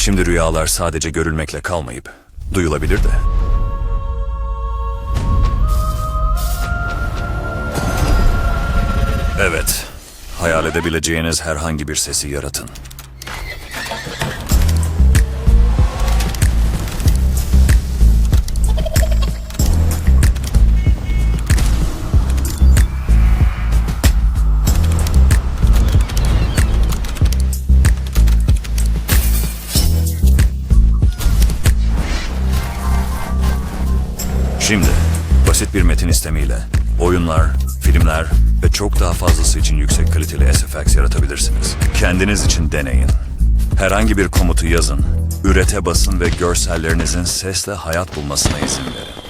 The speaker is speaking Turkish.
Şimdi rüyalar sadece görülmekle kalmayıp duyulabilir de. Evet, hayal edebileceğiniz herhangi bir sesi yaratın. Şimdi, basit bir metin istemiyle oyunlar, filmler ve çok daha fazlası için yüksek kaliteli SFX yaratabilirsiniz. Kendiniz için deneyin. Herhangi bir komutu yazın, ürete basın ve görsellerinizin sesle hayat bulmasına izin verin.